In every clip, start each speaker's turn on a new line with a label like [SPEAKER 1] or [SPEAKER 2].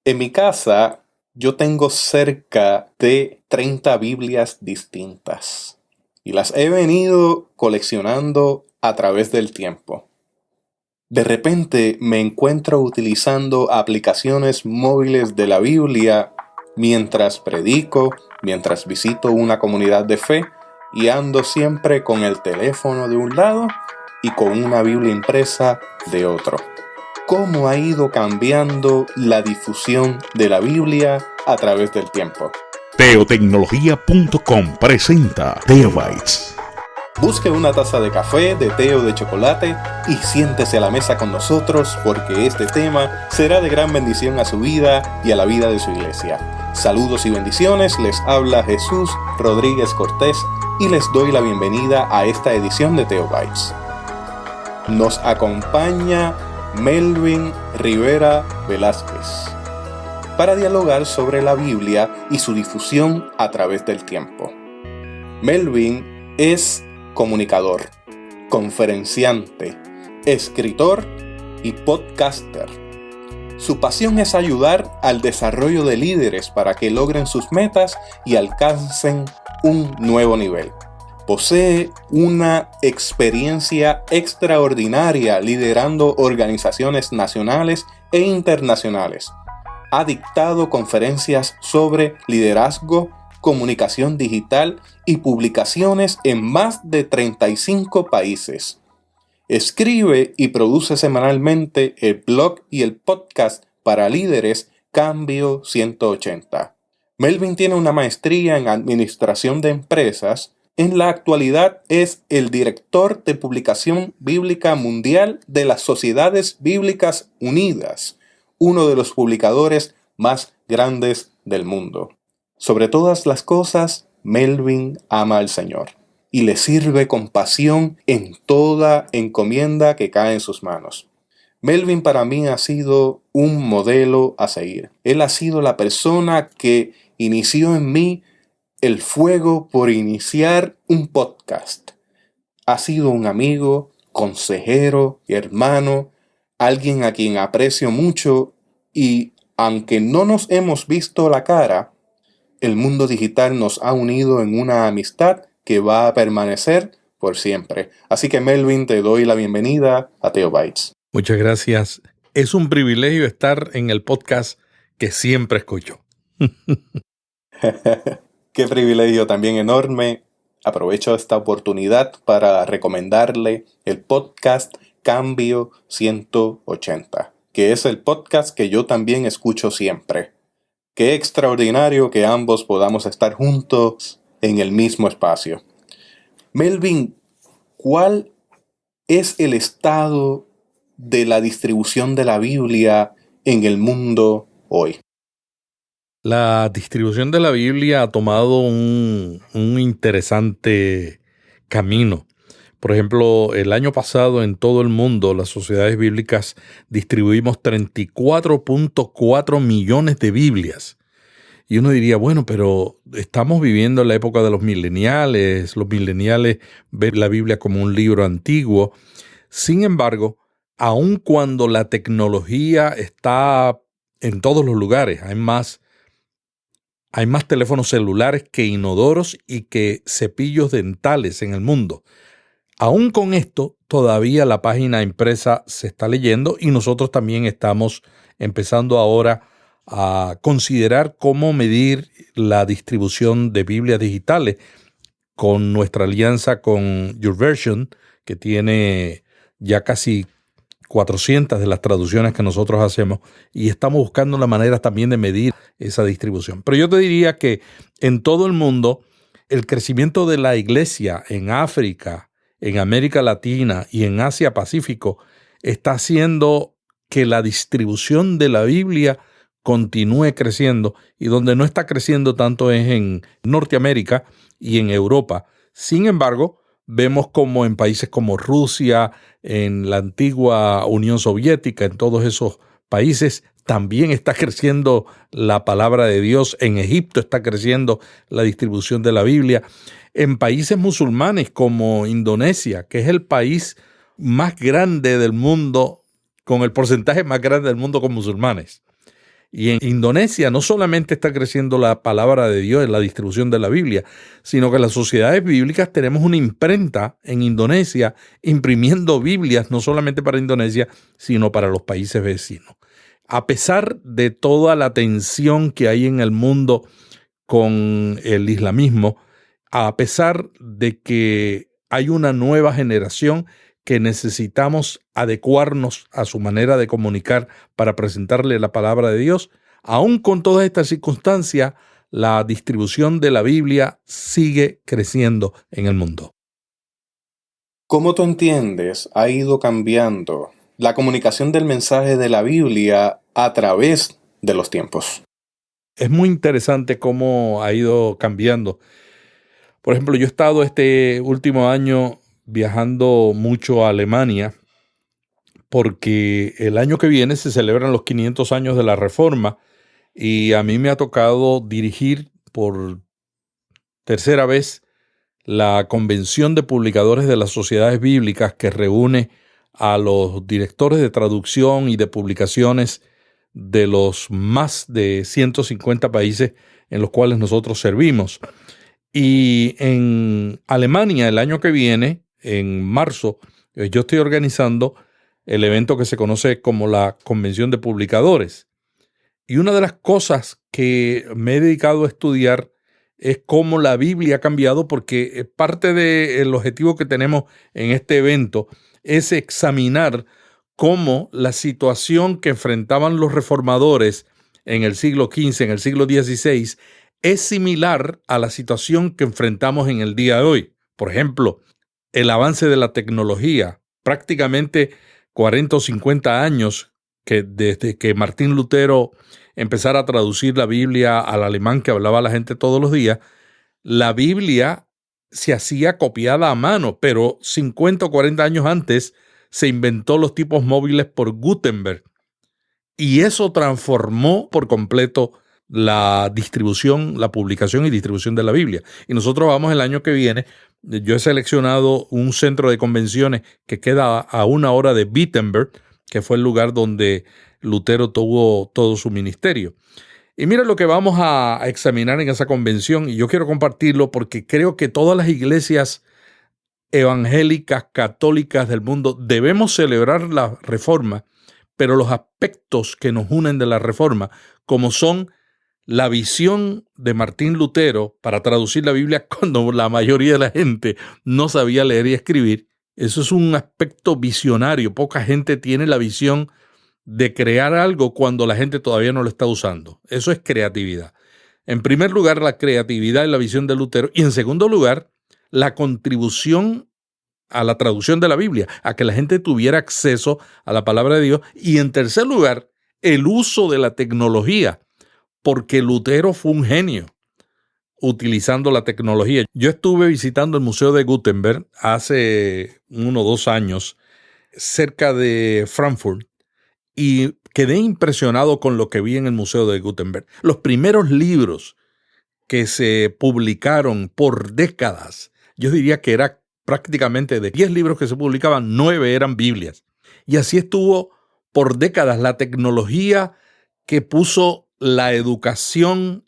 [SPEAKER 1] En mi casa, yo tengo cerca de 30 Biblias distintas y las he venido coleccionando a través del tiempo. De repente me encuentro utilizando aplicaciones móviles de la Biblia mientras predico, mientras visito una comunidad de fe y ando siempre con el teléfono de un lado y con una Biblia impresa de otro. ¿Cómo ha ido cambiando la difusión de la Biblia a través del tiempo?
[SPEAKER 2] Teotecnología.com presenta Teobytes.
[SPEAKER 1] Busque una taza de café, de té o de chocolate y siéntese a la mesa con nosotros porque este tema será de gran bendición a su vida y a la vida de su iglesia. Saludos y bendiciones, les habla Jesús Rodríguez Cortés y les doy la bienvenida a esta edición de Teobytes. Nos acompaña Melvin Rivera Velázquez para dialogar sobre la Biblia y su difusión a través del tiempo. Melvin es comunicador, conferenciante, escritor y podcaster. Su pasión es ayudar al desarrollo de líderes para que logren sus metas y alcancen un nuevo nivel. Posee una experiencia extraordinaria liderando organizaciones nacionales e internacionales. Ha dictado conferencias sobre liderazgo, comunicación digital y publicaciones en más de 35 países. Escribe y produce semanalmente el blog y el podcast para líderes Cambio 180. Melvin tiene una maestría en Administración de Empresas. En la actualidad es el director de Publicación Bíblica Mundial de las Sociedades Bíblicas Unidas, uno de los publicadores más grandes del mundo. Sobre todas las cosas, Melvin ama al Señor y le sirve con pasión en toda encomienda que cae en sus manos. Melvin para mí ha sido un modelo a seguir. Él ha sido la persona que inició en mí el fuego por iniciar un podcast. Ha sido un amigo, consejero, hermano, alguien a quien aprecio mucho y aunque no nos hemos visto la cara, el mundo digital nos ha unido en una amistad que va a permanecer por siempre. Así que Melvin, te doy la bienvenida a Teobytes.
[SPEAKER 3] Muchas gracias. Es un privilegio estar en el podcast que siempre escucho.
[SPEAKER 1] Qué privilegio también enorme. Aprovecho esta oportunidad para recomendarle el podcast Cambio 180, que es el podcast que yo también escucho siempre. Qué extraordinario que ambos podamos estar juntos en el mismo espacio. Melvin, ¿cuál es el estado de la distribución de la Biblia en el mundo hoy?
[SPEAKER 3] La distribución de la Biblia ha tomado un interesante camino. Por ejemplo, el año pasado en todo el mundo las sociedades bíblicas distribuimos 34.4 millones de Biblias. Y uno diría, bueno, pero estamos viviendo en la época de los mileniales ven la Biblia como un libro antiguo. Sin embargo, aun cuando la tecnología está en todos los lugares, hay más teléfonos celulares que inodoros y que cepillos dentales en el mundo. Aún con esto, todavía la página impresa se está leyendo y nosotros también estamos empezando ahora a considerar cómo medir la distribución de Biblias digitales con nuestra alianza con YouVersion, que tiene ya casi 400 de las traducciones que nosotros hacemos y estamos buscando una manera también de medir esa distribución. Pero yo te diría que en todo el mundo el crecimiento de la iglesia en África, en América Latina y en Asia Pacífico está haciendo que la distribución de la Biblia continúe creciendo, y donde no está creciendo tanto es en Norteamérica y en Europa. Sin embargo, vemos como en países como Rusia, en la antigua Unión Soviética, en todos esos países también está creciendo la palabra de Dios. En Egipto está creciendo la distribución de la Biblia. En países musulmanes como Indonesia, que es el país más grande del mundo, con el porcentaje más grande del mundo con musulmanes. Y en Indonesia no solamente está creciendo la palabra de Dios en la distribución de la Biblia, sino que las sociedades bíblicas tenemos una imprenta en Indonesia imprimiendo Biblias no solamente para Indonesia, sino para los países vecinos. A pesar de toda la tensión que hay en el mundo con el islamismo, a pesar de que hay una nueva generación que necesitamos adecuarnos a su manera de comunicar para presentarle la palabra de Dios, aún con todas estas circunstancias, la distribución de la Biblia sigue creciendo en el mundo.
[SPEAKER 1] ¿Cómo tú entiendes ha ido cambiando la comunicación del mensaje de la Biblia a través de los tiempos?
[SPEAKER 3] Es muy interesante cómo ha ido cambiando. Por ejemplo, yo he estado este último año viajando mucho a Alemania porque el año que viene se celebran los 500 años de la Reforma y a mí me ha tocado dirigir por tercera vez la Convención de Publicadores de las Sociedades Bíblicas, que reúne a los directores de traducción y de publicaciones de los más de 150 países en los cuales nosotros servimos. Y en Alemania, el año que viene, en marzo, yo estoy organizando el evento que se conoce como la Convención de Publicadores. Y una de las cosas que me he dedicado a estudiar es cómo la Biblia ha cambiado, porque parte del objetivo que tenemos en este evento es examinar cómo la situación que enfrentaban los reformadores en el siglo XV, en el siglo XVI, es similar a la situación que enfrentamos en el día de hoy. Por ejemplo, el avance de la tecnología, prácticamente 40 o 50 años que desde que Martín Lutero empezara a traducir la Biblia al alemán que hablaba la gente todos los días, la Biblia se hacía copiada a mano, pero 50 o 40 años antes se inventó los tipos móviles por Gutenberg. Y eso transformó por completo la distribución, la publicación y distribución de la Biblia. Y nosotros vamos el año que viene. Yo he seleccionado un centro de convenciones que queda a 1 hora de Wittenberg, que fue el lugar donde Lutero tuvo todo su ministerio. Y mira lo que vamos a examinar en esa convención, y yo quiero compartirlo porque creo que todas las iglesias evangélicas, católicas del mundo debemos celebrar la Reforma, pero los aspectos que nos unen de la Reforma, como son la visión de Martín Lutero para traducir la Biblia cuando la mayoría de la gente no sabía leer y escribir, eso es un aspecto visionario. Poca gente tiene la visión de crear algo cuando la gente todavía no lo está usando. Eso es creatividad. En primer lugar, la creatividad y la visión de Lutero. Y en segundo lugar, la contribución a la traducción de la Biblia, a que la gente tuviera acceso a la palabra de Dios. Y en tercer lugar, el uso de la tecnología, porque Lutero fue un genio utilizando la tecnología. Yo estuve visitando el Museo de Gutenberg hace 1 o 2 años, cerca de Frankfurt, y quedé impresionado con lo que vi en el Museo de Gutenberg. Los primeros libros que se publicaron por décadas, yo diría que era prácticamente de 10 libros que se publicaban, 9 eran Biblias. Y así estuvo por décadas la tecnología que puso la educación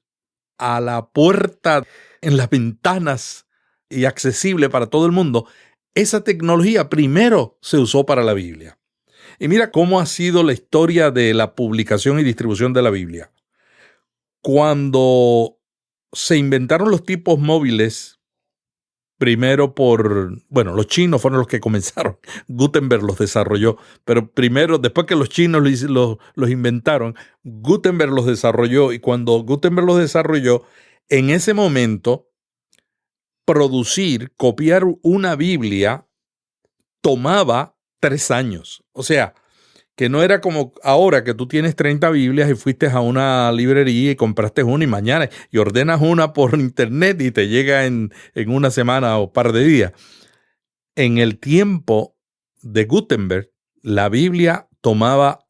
[SPEAKER 3] a la puerta, en las ventanas y accesible para todo el mundo. Esa tecnología primero se usó para la Biblia. Y mira cómo ha sido la historia de la publicación y distribución de la Biblia. Cuando se inventaron los tipos móviles, primero los chinos fueron los que comenzaron. Gutenberg los desarrolló, pero primero, después que los chinos los inventaron, Gutenberg los desarrolló, y cuando Gutenberg los desarrolló, en ese momento, copiar una Biblia tomaba 3 años. O sea, que no era como ahora que tú tienes 30 Biblias y fuiste a una librería y compraste una y mañana y ordenas una por internet y te llega en 1 semana o par de días. En el tiempo de Gutenberg, la Biblia tomaba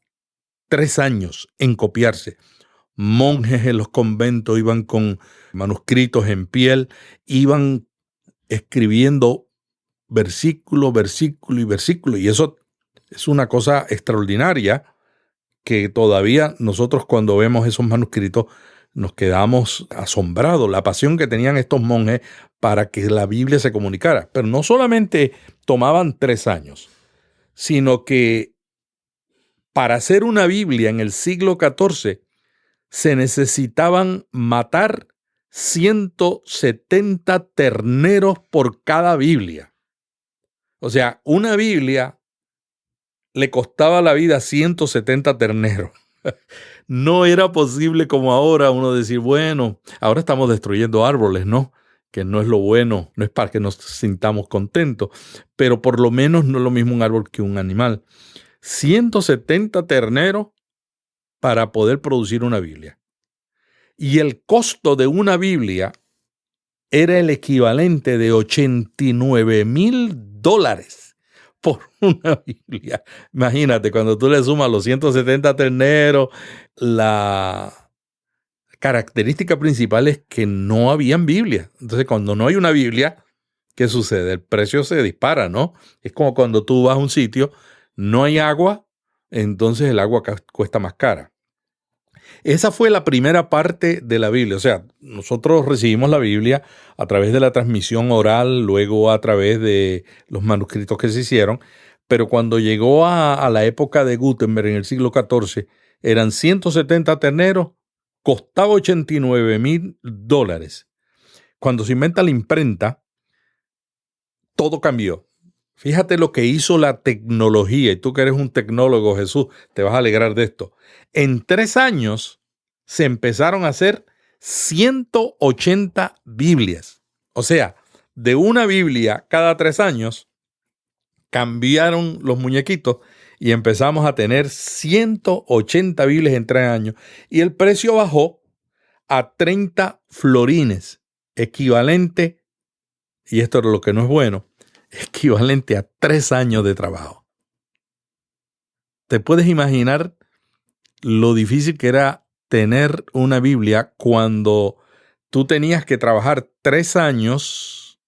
[SPEAKER 3] 3 años en copiarse. Monjes en los conventos iban con manuscritos en piel, iban escribiendo versículo, versículo y versículo, y eso es una cosa extraordinaria que todavía nosotros cuando vemos esos manuscritos nos quedamos asombrados, la pasión que tenían estos monjes para que la Biblia se comunicara. Pero no solamente tomaban 3 años, sino que para hacer una Biblia en el siglo XIV se necesitaban matar 170 terneros por cada Biblia. O sea, una Biblia le costaba la vida a 170 terneros. No era posible como ahora uno decir, bueno, ahora estamos destruyendo árboles, ¿no? Que no es lo bueno, no es para que nos sintamos contentos, pero por lo menos no es lo mismo un árbol que un animal. 170 terneros para poder producir una Biblia. Y el costo de una Biblia era el equivalente de $89,000 por una Biblia. Imagínate, cuando tú le sumas los 170 terneros, la característica principal es que no habían Biblia. Entonces, cuando no hay una Biblia, ¿qué sucede? El precio se dispara, ¿no? Es como cuando tú vas a un sitio, no hay agua, entonces el agua cuesta más cara. Esa fue la primera parte de la Biblia. O sea, nosotros recibimos la Biblia a través de la transmisión oral, luego a través de los manuscritos que se hicieron, pero cuando llegó a la época de Gutenberg en el siglo XIV, eran 170 terneros, costaba $89,000. Cuando se inventa la imprenta, todo cambió. Fíjate lo que hizo la tecnología, y tú que eres un tecnólogo, Jesús, te vas a alegrar de esto. En 3 años se empezaron a hacer 180 Biblias. O sea, de una Biblia cada 3 años, cambiaron los muñequitos y empezamos a tener 180 Biblias en 3 años. Y el precio bajó a 30 florines, equivalente, y esto es lo que no es bueno, equivalente a 3 años de trabajo. ¿Te puedes imaginar lo difícil que era tener una Biblia cuando tú tenías que trabajar 3 años,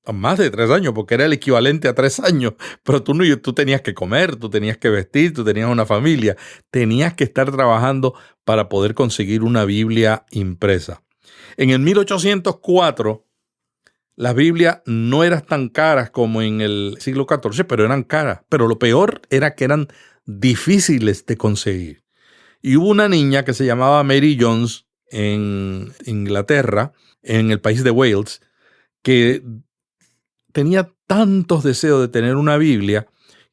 [SPEAKER 3] más de 3 años, porque era el equivalente a 3 años, pero tú tenías que comer, tú tenías que vestir, tú tenías una familia, tenías que estar trabajando para poder conseguir una Biblia impresa. En el 1804, las Biblias no eran tan caras como en el siglo XIV, pero eran caras. Pero lo peor era que eran difíciles de conseguir. Y hubo una niña que se llamaba Mary Jones en Inglaterra, en el país de Wales, que tenía tantos deseos de tener una Biblia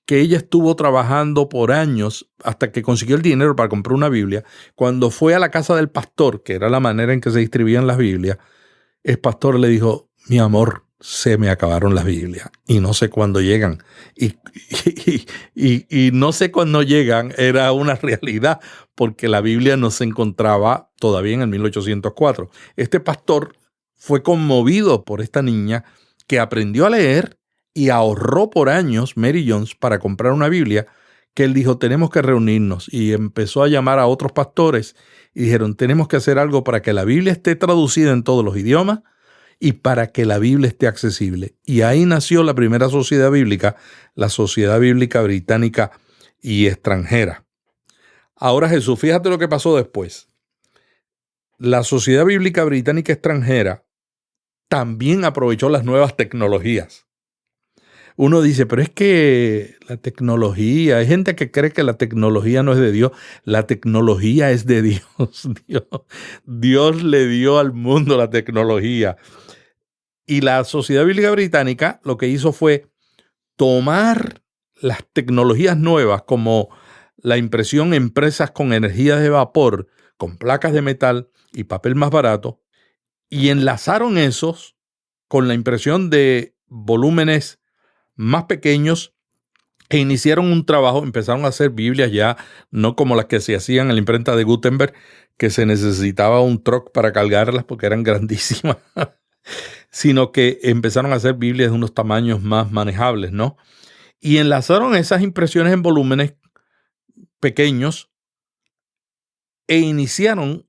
[SPEAKER 3] que ella estuvo trabajando por años hasta que consiguió el dinero para comprar una Biblia. Cuando fue a la casa del pastor, que era la manera en que se distribuían las Biblias, el pastor le dijo: mi amor, se me acabaron las Biblias y no sé cuándo llegan. Y no sé cuándo llegan era una realidad, porque la Biblia no se encontraba todavía en el 1804. Este pastor fue conmovido por esta niña que aprendió a leer y ahorró por años, Mary Jones, para comprar una Biblia, que él dijo: tenemos que reunirnos, y empezó a llamar a otros pastores y dijeron: tenemos que hacer algo para que la Biblia esté traducida en todos los idiomas y para que la Biblia esté accesible. Y ahí nació la primera sociedad bíblica, la Sociedad Bíblica Británica y Extranjera. Ahora, Jesús, fíjate lo que pasó después. La Sociedad Bíblica Británica Extranjera también aprovechó las nuevas tecnologías. Uno dice, pero es que la tecnología, hay gente que cree que la tecnología no es de Dios. La tecnología es de Dios. Dios le dio al mundo la tecnología. Y la Sociedad Bíblica Británica lo que hizo fue tomar las tecnologías nuevas, como la impresión en presas con energía de vapor, con placas de metal y papel más barato, y enlazaron esos con la impresión de volúmenes más pequeños e iniciaron un trabajo. Empezaron a hacer Biblias ya, no como las que se hacían en la imprenta de Gutenberg, que se necesitaba un truck para cargarlas porque eran grandísimas, sino que empezaron a hacer Biblias de unos tamaños más manejables, ¿no? Y enlazaron esas impresiones en volúmenes pequeños e iniciaron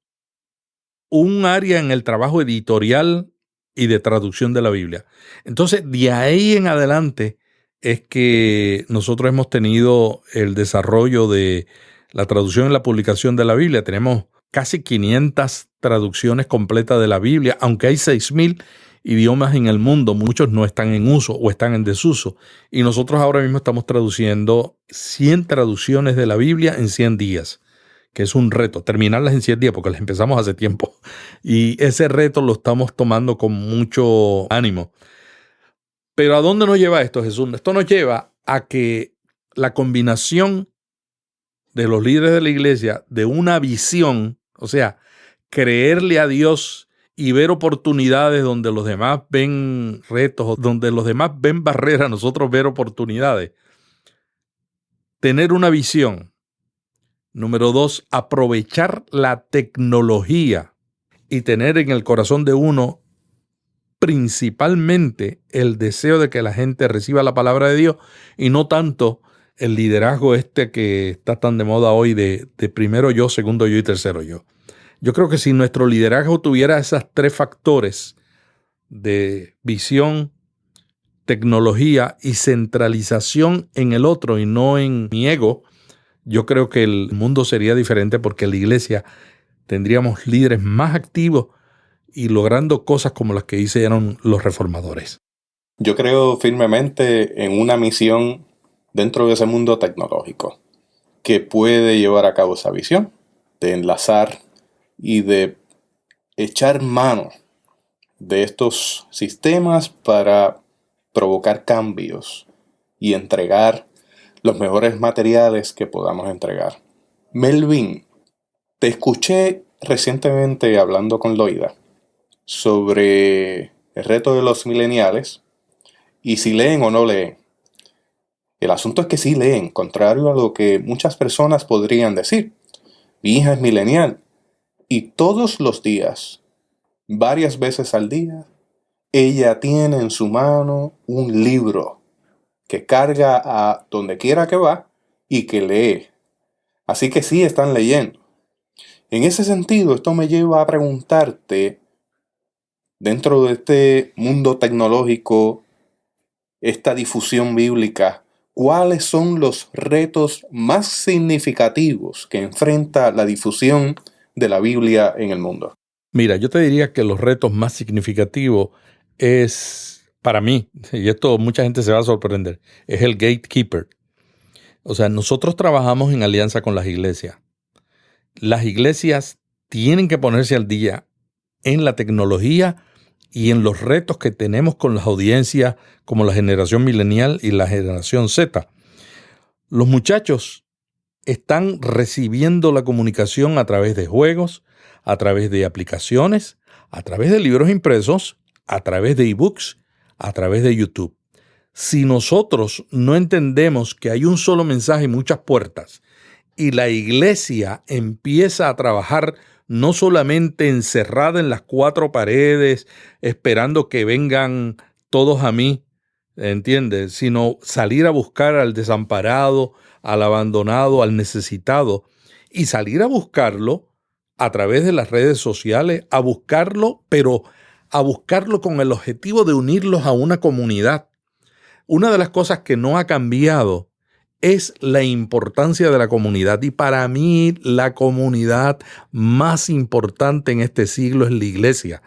[SPEAKER 3] un área en el trabajo editorial y de traducción de la Biblia. Entonces, de ahí en adelante es que nosotros hemos tenido el desarrollo de la traducción y la publicación de la Biblia. Tenemos casi 500 traducciones completas de la Biblia, aunque hay 6,000 idiomas en el mundo, muchos no están en uso o están en desuso. Y nosotros ahora mismo estamos traduciendo 100 traducciones de la Biblia en 100 días, que es un reto, terminarlas en 100 días, porque las empezamos hace tiempo. Y ese reto lo estamos tomando con mucho ánimo. Pero ¿a dónde nos lleva esto, Jesús? Esto nos lleva a que la combinación de los líderes de la iglesia de una visión, o sea, creerle a Dios y ver oportunidades donde los demás ven retos, donde los demás ven barreras, nosotros ver oportunidades. Tener una visión. Número 2, aprovechar la tecnología y tener en el corazón de uno principalmente el deseo de que la gente reciba la palabra de Dios y no tanto el liderazgo que está tan de moda hoy de primero yo, segundo yo y tercero yo. Yo creo que si nuestro liderazgo tuviera esos 3 factores de visión, tecnología y centralización en el otro y no en mi ego, yo creo que el mundo sería diferente porque en la iglesia tendríamos líderes más activos y logrando cosas como las que hicieron los reformadores.
[SPEAKER 1] Yo creo firmemente en una misión dentro de ese mundo tecnológico que puede llevar a cabo esa visión, de enlazar y de echar mano de estos sistemas para provocar cambios y entregar los mejores materiales que podamos entregar. Melvin, te escuché recientemente hablando con Loida sobre el reto de los millennials y si leen o no leen. El asunto es que sí leen, contrario a lo que muchas personas podrían decir. Mi hija es millennial y todos los días, varias veces al día, ella tiene en su mano un libro que carga a donde quiera que va y que lee. Así que sí están leyendo. En ese sentido, esto me lleva a preguntarte, dentro de este mundo tecnológico, esta difusión bíblica, ¿cuáles son los retos más significativos que enfrenta la difusión de la Biblia en el mundo?
[SPEAKER 3] Mira, yo te diría que los retos más significativos es, para mí, y esto mucha gente se va a sorprender, es el gatekeeper. O sea, nosotros trabajamos en alianza con las iglesias. Las iglesias tienen que ponerse al día en la tecnología y en los retos que tenemos con las audiencias como la generación milenial y la generación Z. Los muchachos están recibiendo la comunicación a través de juegos, a través de aplicaciones, a través de libros impresos, a través de ebooks, a través de YouTube. Si nosotros no entendemos que hay un solo mensaje y muchas puertas, y la iglesia empieza a trabajar no solamente encerrada en las 4 paredes, esperando que vengan todos a mí, ¿entiendes? Sino salir a buscar al desamparado, al abandonado, al necesitado, y salir a buscarlo a través de las redes sociales, a buscarlo, pero a buscarlo con el objetivo de unirlos a una comunidad. Una de las cosas que no ha cambiado es la importancia de la comunidad. Y para mí, la comunidad más importante en este siglo es la iglesia.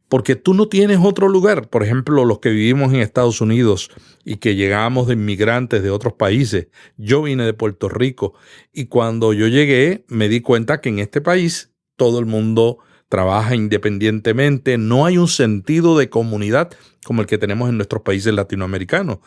[SPEAKER 3] Porque tú no tienes otro lugar. Por ejemplo, los que vivimos en Estados Unidos y que llegamos de inmigrantes de otros países. Yo vine de Puerto Rico y cuando yo llegué me di cuenta que en este país todo el mundo trabaja independientemente. No hay un sentido de comunidad como el que tenemos en nuestros países latinoamericanos.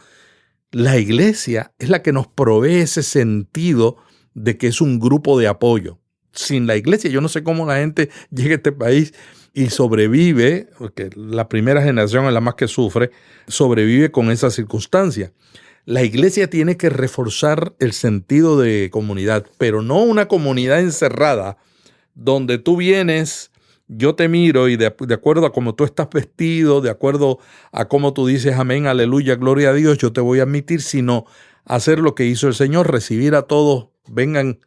[SPEAKER 3] La iglesia es la que nos provee ese sentido de que es un grupo de apoyo. Sin la iglesia, yo no sé cómo la gente llega a este país y sobrevive, porque la primera generación es la más que sufre, sobrevive con esa circunstancia. La iglesia tiene que reforzar el sentido de comunidad, pero no una comunidad encerrada, donde tú vienes, yo te miro y de acuerdo a cómo tú estás vestido, de acuerdo a cómo tú dices amén, aleluya, gloria a Dios, yo te voy a admitir, sino hacer lo que hizo el Señor, recibir a todos, vengan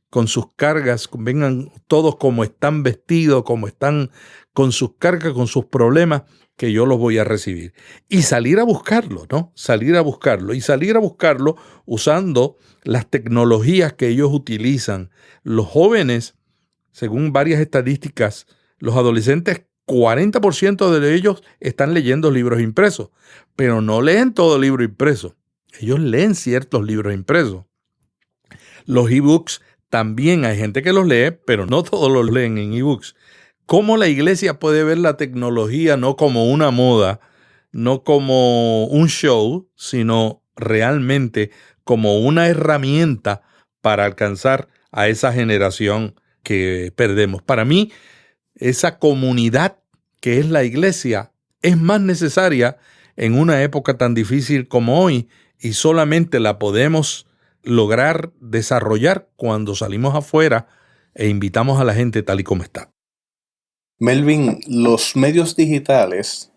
[SPEAKER 3] con sus cargas, vengan todos como están vestidos, como están con sus cargas, con sus problemas, que yo los voy a recibir. Y salir a buscarlo, ¿no? Salir a buscarlo. Y salir a buscarlo usando las tecnologías que ellos utilizan. Los jóvenes, según varias estadísticas, los adolescentes, 40% de ellos están leyendo libros impresos, pero no leen todo libro impreso. Ellos leen ciertos libros impresos. Los ebooks también hay gente que los lee, pero no todos los leen en ebooks. ¿Cómo la iglesia puede ver la tecnología no como una moda, no como un show, sino realmente como una herramienta para alcanzar a esa generación que perdemos? Para mí, esa comunidad que es la iglesia es más necesaria en una época tan difícil como hoy, y solamente la podemos lograr desarrollar cuando salimos afuera e invitamos a la gente tal y como está.
[SPEAKER 1] Melvin, los medios digitales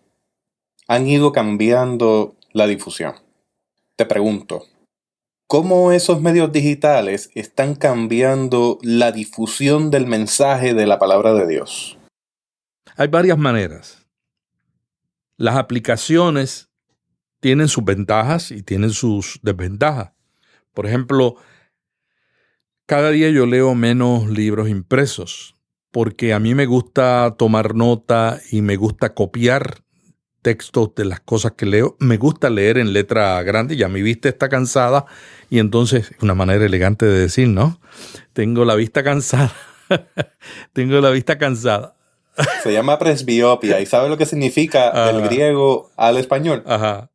[SPEAKER 1] han ido cambiando la difusión. Te pregunto, ¿cómo esos medios digitales están cambiando la difusión del mensaje de la palabra de Dios?
[SPEAKER 3] Hay varias maneras. Las aplicaciones tienen sus ventajas y tienen sus desventajas. Por ejemplo, cada día yo leo menos libros impresos porque a mí me gusta tomar nota y me gusta copiar textos de las cosas que leo. Me gusta leer en letra grande, ya mi vista está cansada y entonces, una manera elegante de decir, ¿no? Tengo la vista cansada. Tengo la vista cansada.
[SPEAKER 1] Se llama presbiopia. ¿Y sabe lo que significa del griego al español?
[SPEAKER 3] Ajá.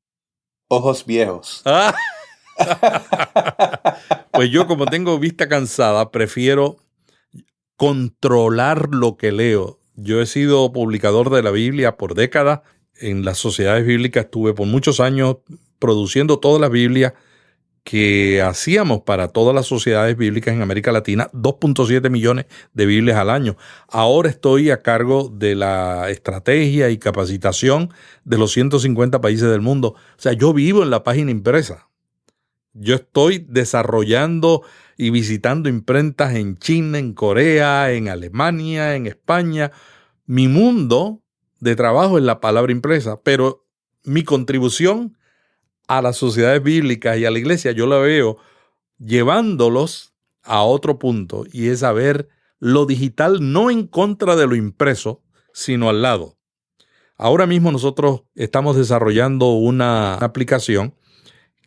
[SPEAKER 1] Ojos viejos.
[SPEAKER 3] Pues yo, como tengo vista cansada, prefiero controlar lo que leo. Yo he sido publicador de la Biblia por décadas. En las sociedades bíblicas estuve por muchos años produciendo todas las Biblias que hacíamos para todas las sociedades bíblicas en América Latina, 2.7 millones de Biblias al año. Ahora estoy a cargo de la estrategia y capacitación de los 150 países del mundo. O sea, yo vivo en la página impresa. Yo estoy desarrollando y visitando imprentas en China, en Corea, en Alemania, en España. Mi mundo de trabajo es la palabra impresa, pero mi contribución a las sociedades bíblicas y a la iglesia yo la veo llevándolos a otro punto, y es a ver lo digital no en contra de lo impreso, sino al lado. Ahora mismo nosotros estamos desarrollando una aplicación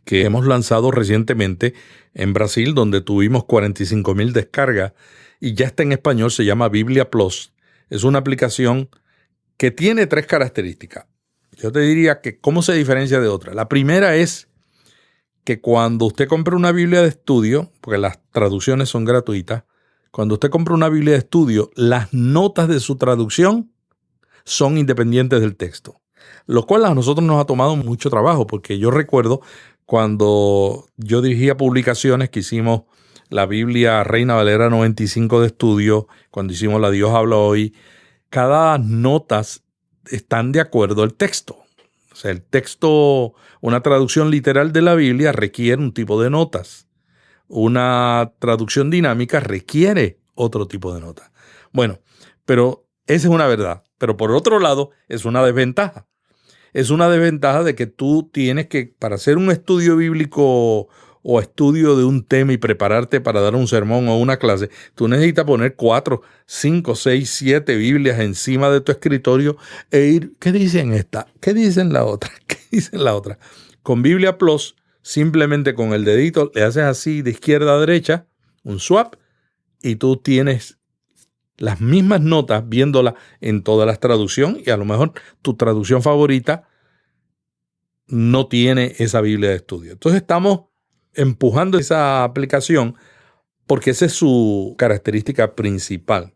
[SPEAKER 3] que hemos lanzado recientemente en Brasil, donde tuvimos 45,000 descargas y ya está en español. Se llama Biblia Plus. Es una aplicación que tiene 3 características. Yo te diría que ¿cómo se diferencia de otra? La primera es que cuando usted compra una Biblia de estudio, porque las traducciones son gratuitas, cuando usted compra una Biblia de estudio, las notas de su traducción son independientes del texto, lo cual a nosotros nos ha tomado mucho trabajo, porque yo recuerdo cuando yo dirigía publicaciones que hicimos la Biblia Reina Valera 95 de estudio, cuando hicimos la Dios habla hoy, cada notas están de acuerdo al texto. O sea, el texto, una traducción literal de la Biblia requiere un tipo de notas. Una traducción dinámica requiere otro tipo de notas. Bueno, pero esa es una verdad. Pero por otro lado, es una desventaja. Es una desventaja de que tú tienes que, para hacer un estudio bíblico o estudio de un tema y prepararte para dar un sermón o una clase, tú necesitas poner 4, 5, 6, 7 Biblias encima de tu escritorio e ir, ¿qué dicen esta? ¿Qué dicen la otra? ¿Qué dicen la otra? Con Biblia Plus, simplemente con el dedito le haces así de izquierda a derecha, un swap, y tú tienes las mismas notas viéndolas en todas las traducciones, y a lo mejor tu traducción favorita no tiene esa Biblia de estudio. Entonces estamos empujando esa aplicación porque esa es su característica principal.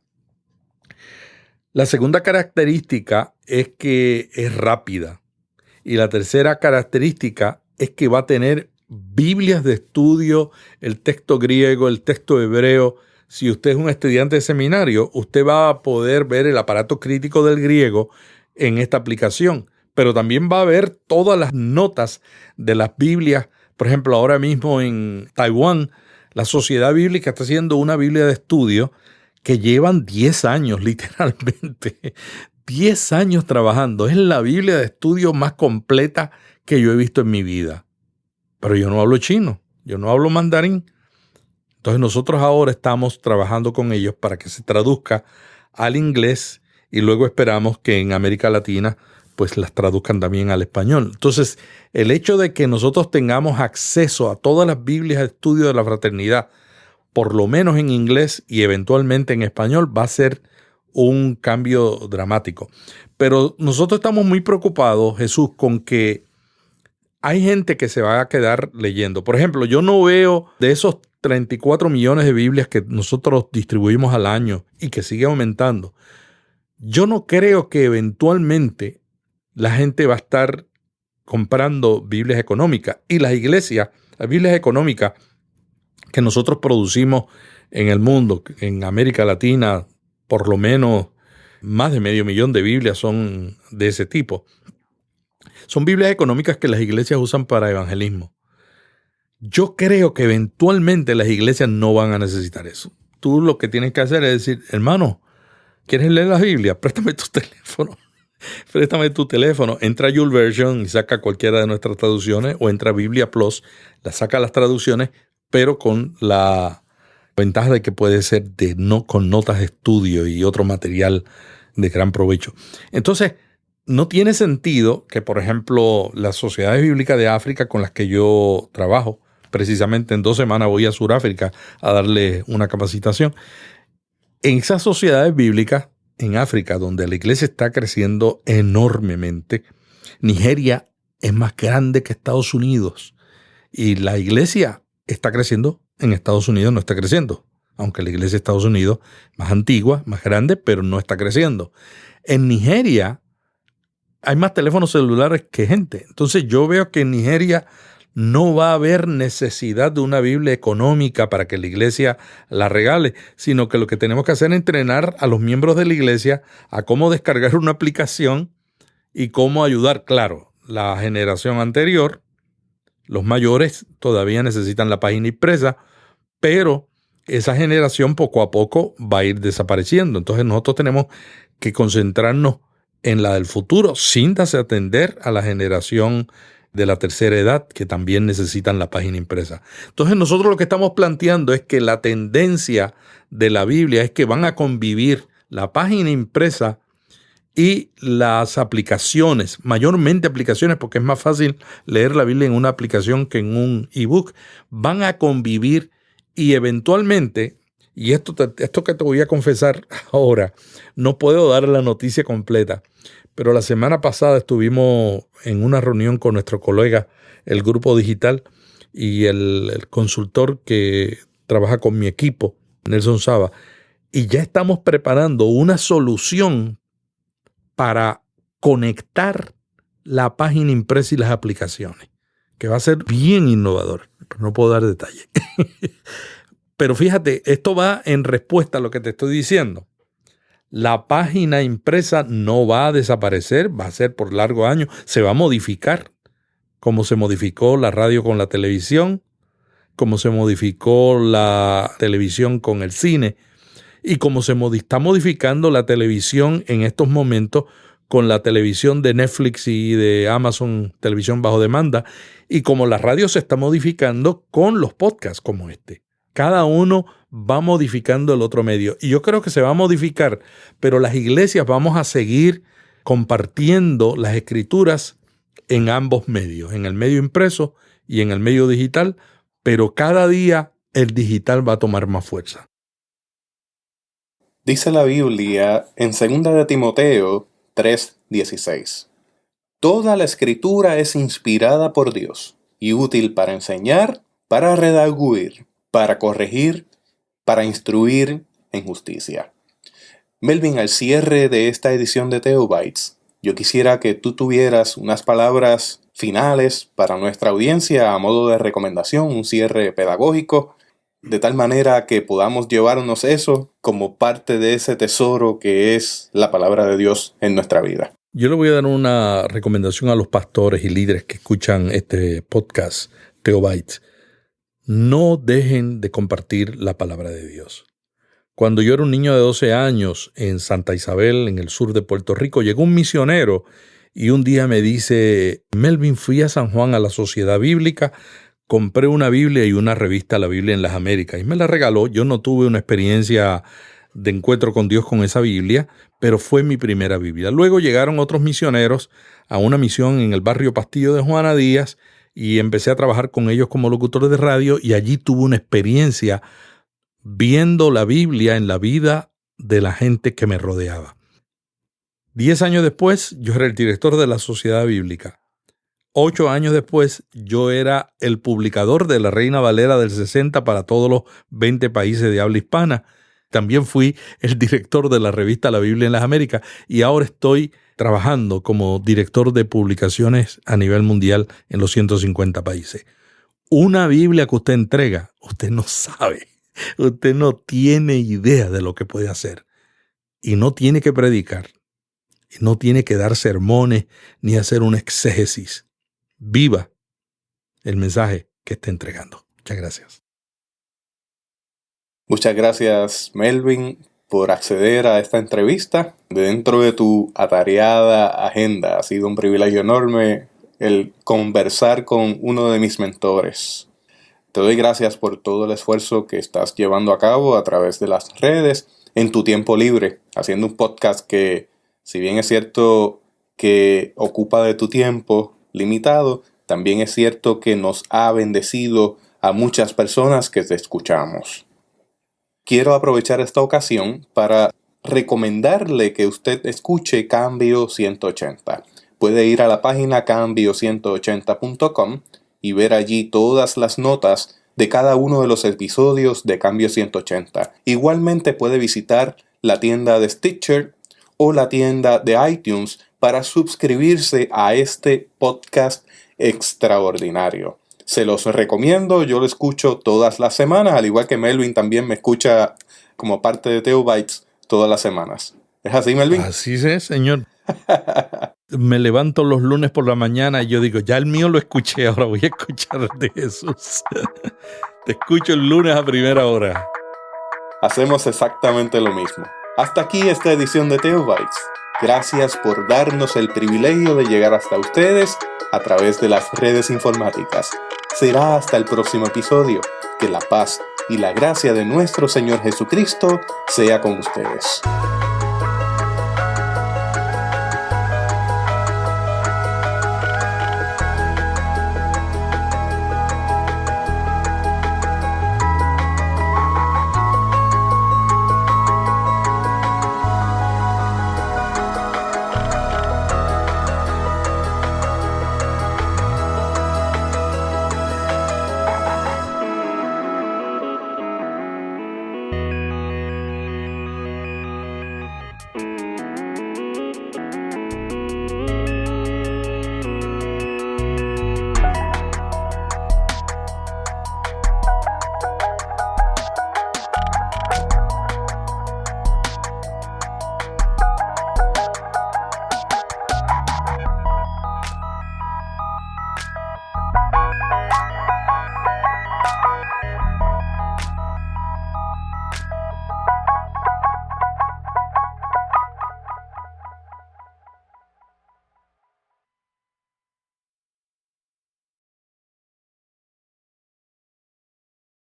[SPEAKER 3] La segunda característica es que es rápida. Y la tercera característica es que va a tener Biblias de estudio, el texto griego, el texto hebreo. Si usted es un estudiante de seminario, usted va a poder ver el aparato crítico del griego en esta aplicación, pero también va a ver todas las notas de las Biblias. Por ejemplo, ahora mismo en Taiwán, la Sociedad Bíblica está haciendo una Biblia de estudio que llevan 10 años, literalmente, 10 años trabajando. Es la Biblia de estudio más completa que yo he visto en mi vida. Pero yo no hablo chino, yo no hablo mandarín. Entonces nosotros ahora estamos trabajando con ellos para que se traduzca al inglés y luego esperamos que en América Latina pues las traduzcan también al español. Entonces, el hecho de que nosotros tengamos acceso a todas las Biblias de estudio de la fraternidad, por lo menos en inglés y eventualmente en español, va a ser un cambio dramático. Pero nosotros estamos muy preocupados, Jesús, con que hay gente que se va a quedar leyendo. Por ejemplo, yo no veo de esos 34 millones de Biblias que nosotros distribuimos al año y que sigue aumentando. Yo no creo que eventualmente la gente va a estar comprando Biblias económicas. Y las iglesias, las Biblias económicas que nosotros producimos en el mundo, en América Latina, por lo menos más de 500,000 de Biblias son de ese tipo. Son Biblias económicas que las iglesias usan para evangelismo. Yo creo que eventualmente las iglesias no van a necesitar eso. Tú lo que tienes que hacer es decir, hermano, ¿quieres leer la Biblia? Préstame tu teléfono. Préstame tu teléfono. Entra a YouVersion y saca cualquiera de nuestras traducciones, o entra a Biblia Plus, la saca las traducciones, pero con la ventaja de que puede ser con notas de estudio y otro material de gran provecho. Entonces, no tiene sentido que, por ejemplo, las sociedades bíblicas de África con las que yo trabajo, precisamente en 2 semanas voy a Sudáfrica a darle una capacitación. En esas sociedades bíblicas, en África, donde la iglesia está creciendo enormemente, Nigeria es más grande que Estados Unidos y la iglesia está creciendo en Estados Unidos, no está creciendo. Aunque la iglesia de Estados Unidos es más antigua, más grande, pero no está creciendo. En Nigeria hay más teléfonos celulares que gente. Entonces yo veo que en Nigeria no va a haber necesidad de una Biblia económica para que la iglesia la regale, sino que lo que tenemos que hacer es entrenar a los miembros de la iglesia a cómo descargar una aplicación y cómo ayudar. Claro, la generación anterior, los mayores todavía necesitan la página impresa, pero esa generación poco a poco va a ir desapareciendo. Entonces nosotros tenemos que concentrarnos en la del futuro sin desatender a la generación de la tercera edad que también necesitan la página impresa. Entonces nosotros lo que estamos planteando es que la tendencia de la Biblia es que van a convivir la página impresa y las aplicaciones, mayormente aplicaciones, porque es más fácil leer la Biblia en una aplicación que en un ebook, van a convivir y eventualmente, y esto que te voy a confesar ahora, no puedo dar la noticia completa, pero la semana pasada estuvimos en una reunión con nuestro colega, el Grupo Digital, y el consultor que trabaja con mi equipo, Nelson Saba, y ya estamos preparando una solución para conectar la página impresa y las aplicaciones, que va a ser bien innovador, pero no puedo dar detalles. Pero fíjate, esto va en respuesta a lo que te estoy diciendo. La página impresa no va a desaparecer, va a ser por largos años, se va a modificar, como se modificó la radio con la televisión, como se modificó la televisión con el cine, y como se está modificando la televisión en estos momentos con la televisión de Netflix y de Amazon Televisión bajo demanda, y como la radio se está modificando con los podcasts como este. Cada uno va modificando el otro medio. Y yo creo que se va a modificar, pero las iglesias vamos a seguir compartiendo las escrituras en ambos medios, en el medio impreso y en el medio digital, pero cada día el digital va a tomar más fuerza.
[SPEAKER 1] Dice la Biblia en 2 de Timoteo 3:16. Toda la escritura es inspirada por Dios y útil para enseñar, para redarguir, para corregir, para instruir en justicia. Melvin, al cierre de esta edición de Theobites, yo quisiera que tú tuvieras unas palabras finales para nuestra audiencia a modo de recomendación, un cierre pedagógico, de tal manera que podamos llevarnos eso como parte de ese tesoro que es la palabra de Dios en nuestra vida.
[SPEAKER 3] Yo le voy a dar una recomendación a los pastores y líderes que escuchan este podcast, Theobites. No dejen de compartir la palabra de Dios. Cuando yo era un niño de 12 años en Santa Isabel, en el sur de Puerto Rico, llegó un misionero y un día me dice: Melvin, fui a San Juan a la Sociedad Bíblica, compré una Biblia y una revista La Biblia en las Américas y me la regaló. Yo no tuve una experiencia de encuentro con Dios con esa Biblia, pero fue mi primera Biblia. Luego llegaron otros misioneros a una misión en el barrio Pastillo de Juana Díaz y empecé a trabajar con ellos como locutor de radio y allí tuve una experiencia viendo la Biblia en la vida de la gente que me rodeaba. 10 años después, yo era el director de la Sociedad Bíblica. 8 años después, yo era el publicador de la Reina Valera del 60 para todos los 20 países de habla hispana. También fui el director de la revista La Biblia en las Américas y ahora estoy trabajando como director de publicaciones a nivel mundial en los 150 países. Una Biblia que usted entrega, usted no sabe, usted no tiene idea de lo que puede hacer. Y no tiene que predicar, y no tiene que dar sermones ni hacer un exégesis. Viva el mensaje que está entregando. Muchas gracias.
[SPEAKER 1] Muchas gracias, Melvin, por acceder a esta entrevista. Dentro de tu atareada agenda, ha sido un privilegio enorme el conversar con uno de mis mentores. Te doy gracias por todo el esfuerzo que estás llevando a cabo a través de las redes, en tu tiempo libre, haciendo un podcast que, si bien es cierto que ocupa de tu tiempo limitado, también es cierto que nos ha bendecido a muchas personas que te escuchamos. Quiero aprovechar esta ocasión para recomendarle que usted escuche Cambio 180. Puede ir a la página cambio180.com y ver allí todas las notas de cada uno de los episodios de Cambio 180. Igualmente puede visitar la tienda de Stitcher o la tienda de iTunes para suscribirse a este podcast extraordinario. Se los recomiendo, yo lo escucho todas las semanas, al igual que Melvin también me escucha como parte de Theobites todas las semanas. ¿Es así, Melvin?
[SPEAKER 3] Así es, señor. Me levanto los lunes por la mañana y yo digo, ya el mío lo escuché, ahora voy a escuchar el de Jesús. Te escucho el lunes a primera hora.
[SPEAKER 1] Hacemos exactamente lo mismo. Hasta aquí esta edición de Theobites. Gracias por darnos el privilegio de llegar hasta ustedes a través de las redes informáticas. Será hasta el próximo episodio. Que la paz y la gracia de nuestro Señor Jesucristo sea con ustedes.